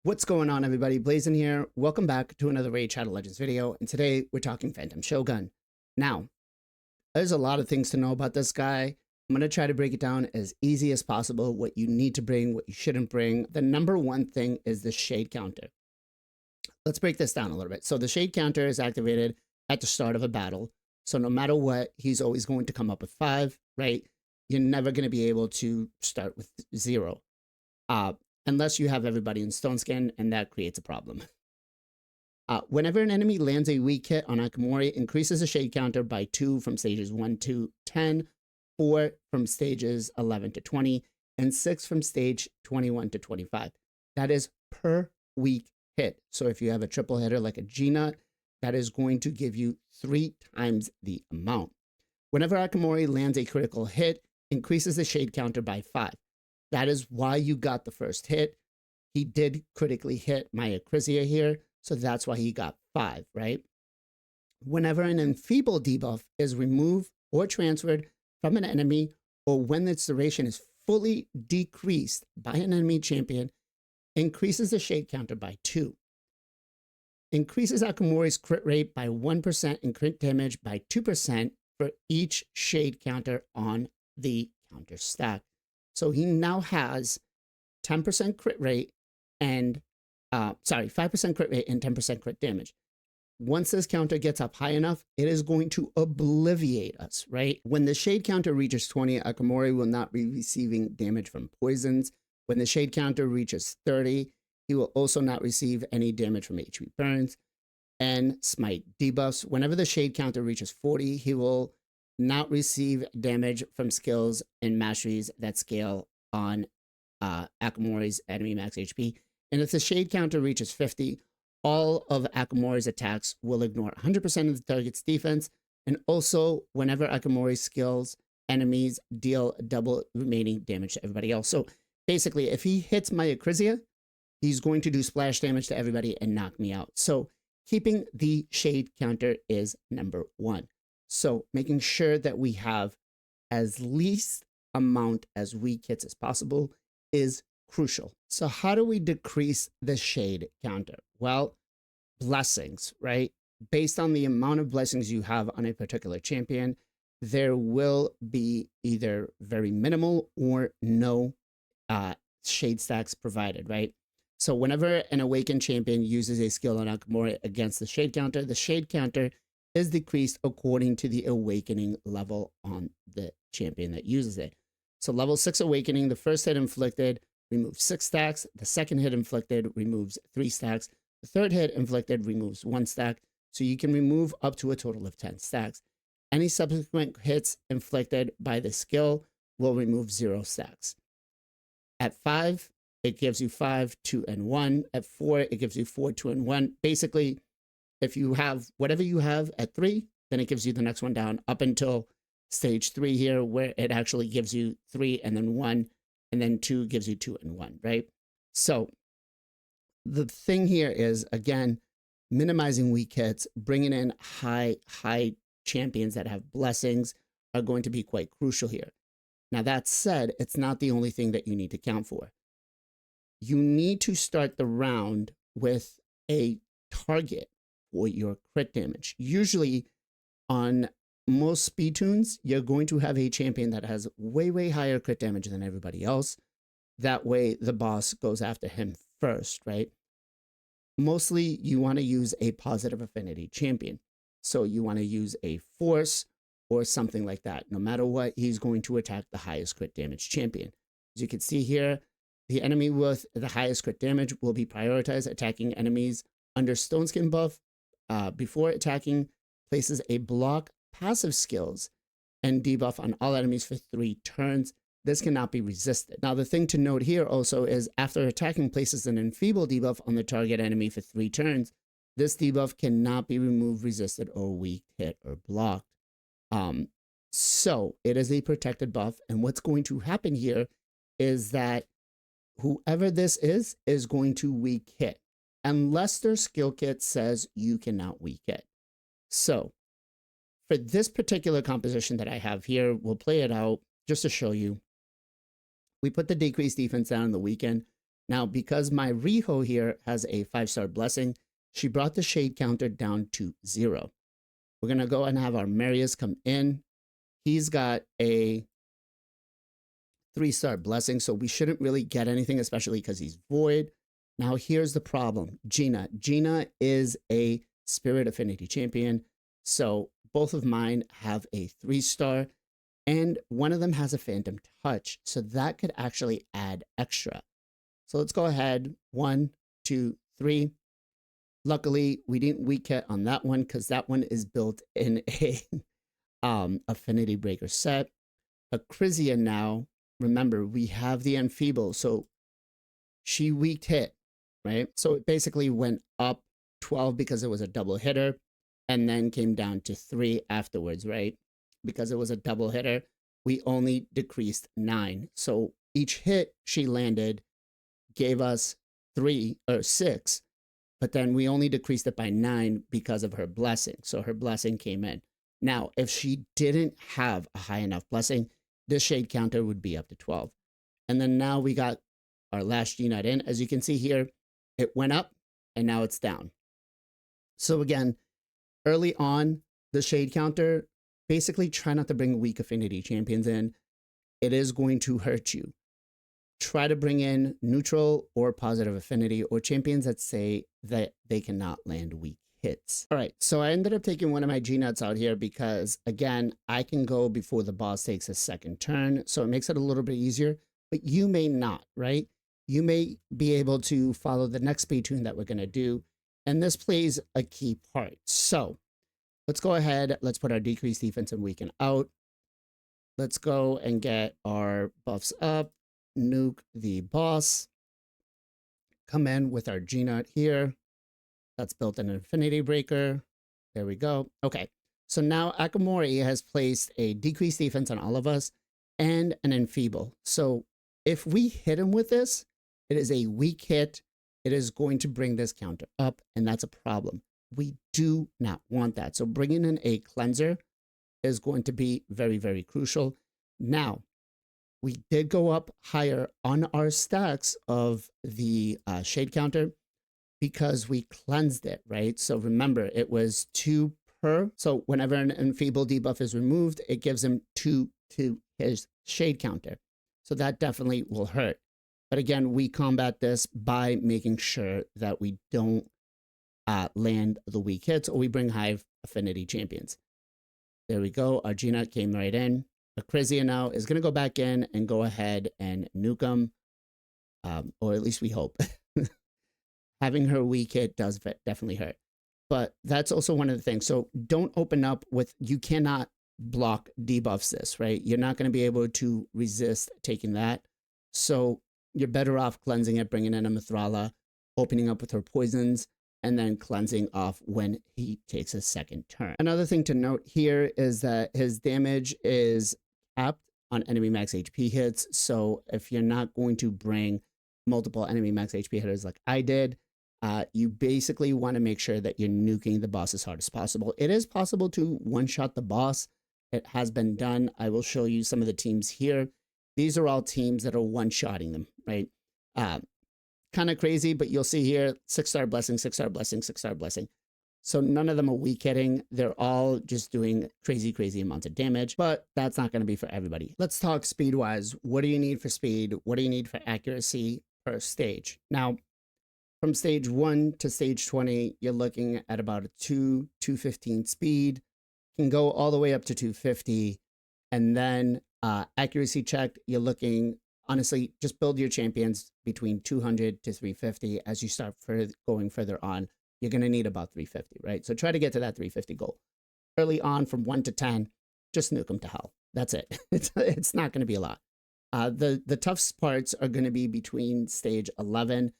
What's going on, everybody? Blazing here. Welcome back to another Raid Shadow Legends video, and today we're talking Phantom Shogun. Now, there's a lot of things to know about this guy. I'm going to try to break it down as easy as possible, what you need to bring, what you shouldn't bring. The number one thing is the shade counter. Let's break this down a little bit. So the shade counter is activated at the start of a battle. So no matter what, he's always going to come up with 5, right? You're never going to be able to start with 0. Unless you have everybody in stone skin, and that creates a problem. Whenever an enemy lands a weak hit on Akumori, increases the shade counter by 2 from stages 1 to 10, 4 from stages 11 to 20, and 6 from stage 21 to 25. That is per weak hit. So if you have a triple hitter like a G-Nut, that is going to give you 3 times the amount. Whenever Akumori lands a critical hit, increases the shade counter by 5. That is why you got the first hit. He did critically hit my Acrizia here, so that's why he got 5, right? Whenever an enfeeble debuff is removed or transferred from an enemy, or when its duration is fully decreased by an enemy champion, increases the shade counter by 2. Increases Akumori's crit rate by 1% and crit damage by 2% for each shade counter on the counter stack. So he now has 10% crit rate and, 5% crit rate and 10% crit damage. Once this counter gets up high enough, it is going to obliviate us, right? When the shade counter reaches 20, Akumori will not be receiving damage from poisons. When the shade counter reaches 30, he will also not receive any damage from HP burns and smite debuffs. Whenever the shade counter reaches 40, he will not receive damage from skills and masteries that scale on Akumori's enemy max HP. And if the shade counter reaches 50, all of Akumori's attacks will ignore 100% of the target's defense. And also, whenever Akumori's skills, enemies deal double remaining damage to everybody else. So basically, if he hits my Acrizia, he's going to do splash damage to everybody and knock me out. So keeping the shade counter is number 1. So making sure that we have as least amount as weak hits as possible is crucial. So how do we decrease the shade counter? Well, blessings, right? Based on the amount of blessings you have on a particular champion, there will be either very minimal or no shade stacks provided, right? So whenever an awakened champion uses a skill on Akumori against the shade counter is decreased according to the awakening level on the champion that uses it. So level 6 awakening, the first hit inflicted removes 6 stacks. The second hit inflicted removes 3 stacks. The third hit inflicted removes 1 stack. So you can remove up to a total of 10 stacks. Any subsequent hits inflicted by the skill will remove 0 stacks. At 5, it gives you 5, 2, and 1. At 4, it gives you 4, 2, and 1. Basically, if you have whatever you have at 3, then it gives you the next one down up until stage 3 here, where it actually gives you 3 and then 1, and then 2 gives you 2 and 1, right? So the thing here is, again, minimizing weak hits, bringing in high champions that have blessings are going to be quite crucial here. Now, that said, it's not the only thing that you need to count for. You need to start the round with a target for your crit damage. Usually on most speed tunes, you're going to have a champion that has way higher crit damage than everybody else. That way the boss goes after him first, right? Mostly you want to use a positive affinity champion. So you want to use a force or something like that. No matter what, he's going to attack the highest crit damage champion. As you can see here, the enemy with the highest crit damage will be prioritized, attacking enemies under Stone Skin buff. Before attacking, places a block passive skills and debuff on all enemies for 3 turns. This cannot be resisted. Now, the thing to note here also is after attacking, places an enfeeble debuff on the target enemy for 3 turns. This debuff cannot be removed, resisted, or weak hit or blocked. So it is a protected buff. And what's going to happen here is that whoever this is going to weak hit, unless their skill kit says you cannot weak hit. So for this particular composition that I have here, we'll play it out just to show you. We put the decreased defense down in the weekend. Now, because my Riho here has a 5-star blessing, she brought the shade counter down to 0. We're going to go and have our Marius come in. He's got a 3-star blessing, so we shouldn't really get anything, especially because he's void. Now, here's the problem. Gina. Gina is a Spirit Affinity champion, so both of mine have a 3-star, and one of them has a Phantom Touch, so that could actually add extra. So let's go ahead. 1, 2, 3. Luckily, we didn't weak hit on that one because that one is built in a Affinity Breaker set. Acrizia now, remember, we have the Enfeeble, so she weak hit, right? So it basically went up 12 because it was a double hitter, and then came down to 3 afterwards, right? Because it was a double hitter, we only decreased 9. So each hit she landed gave us 3 or 6, but then we only decreased it by 9 because of her blessing. So her blessing came in. Now, if she didn't have a high enough blessing, this shade counter would be up to 12. And then now we got our last G-Nut in. As you can see here, it went up and now it's down. So again, early on, the shade counter, basically try not to bring weak affinity champions in. It is going to hurt you. Try to bring in neutral or positive affinity or champions that say that they cannot land weak hits. All right, so I ended up taking one of my G-Nuts out here because, again, I can go before the boss takes a second turn, so it makes it a little bit easier, but you may not, right? You may be able to follow the next speed tune that we're going to do, and this plays a key part. So let's go ahead. Let's put our decreased defense and weaken out. Let's go and get our buffs up. Nuke the boss. Come in with our G-Nut here. That's built in an Affinity Breaker. There we go. Okay, so now Akumori has placed a decreased defense on all of us and an Enfeeble. So if we hit him with this, it is a weak hit. It is going to bring this counter up, and that's a problem. We do not want that. So bringing in a cleanser is going to be very, very crucial. Now, we did go up higher on our stacks of the shade counter because we cleansed it, right? So remember, it was 2 per. So whenever an Enfeeble debuff is removed, it gives him 2 to his shade counter. So that definitely will hurt. But again, we combat this by making sure that we don't land the weak hits, or we bring high affinity champions. There we go. Our G-Nut came right in. Acrizia now is going to go back in and go ahead and nuke them, or at least we hope. Having her weak hit does definitely hurt. But that's also one of the things. So don't open up with, you cannot block debuffs this, right? You're not going to be able to resist taking that. So you're better off cleansing it, bringing in a Mithrala, opening up with her poisons, and then cleansing off when he takes a second turn. Another thing to note here is that his damage is capped on enemy max HP hits. So if you're not going to bring multiple enemy max HP hitters like I did, you basically want to make sure that you're nuking the boss as hard as possible. It is possible to one-shot the boss. It has been done. I will show you some of the teams here. These are all teams that are one-shotting them, right? Kind of crazy, but you'll see here, 6-star blessing, 6-star blessing, 6-star blessing. So none of them are weak hitting. They're all just doing crazy, crazy amounts of damage, but that's not going to be for everybody. Let's talk speed-wise. What do you need for speed? What do you need for accuracy per stage? Now, from stage 1 to stage 20, you're looking at about a 215 speed. Can go all the way up to 250. And then accuracy check, you're looking, honestly, just build your champions between 200 to 350. As you start going further on, you're going to need about 350, right? So try to get to that 350 goal. Early on, from 1 to 10, just nuke them to hell. That's it. It's not going to be a lot. The toughest parts are going to be between stage 11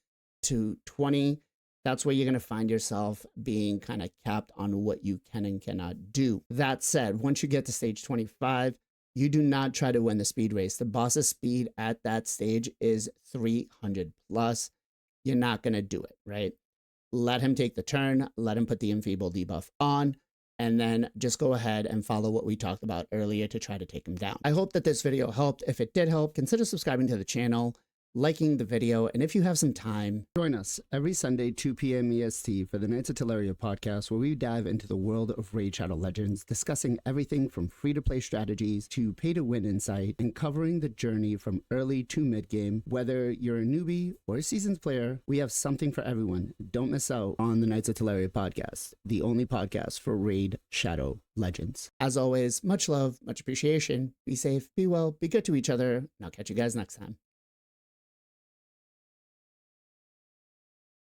to 20. That's where you're going to find yourself being kind of capped on what you can and cannot do. That said, once you get to stage 25, you do not try to win the speed race. The boss's speed at that stage is 300 plus. You're not going to do it, right? Let him take the turn, let him put the Enfeeble debuff on, and then just go ahead and follow what we talked about earlier to try to take him down. I hope that this video helped. If it did help, consider subscribing to the channel. liking the video, and if you have some time, join us every Sunday, 2 p.m. EST for the Knights of Teleria podcast, where we dive into the world of Raid Shadow Legends, discussing everything from free-to-play strategies to pay-to-win insight, and covering the journey from early to mid-game. Whether you're a newbie or a seasoned player, we have something for everyone. Don't miss out on the Knights of Teleria podcast, the only podcast for Raid Shadow Legends. As always, much love, much appreciation. Be safe, be well, be good to each other, and I'll catch you guys next time.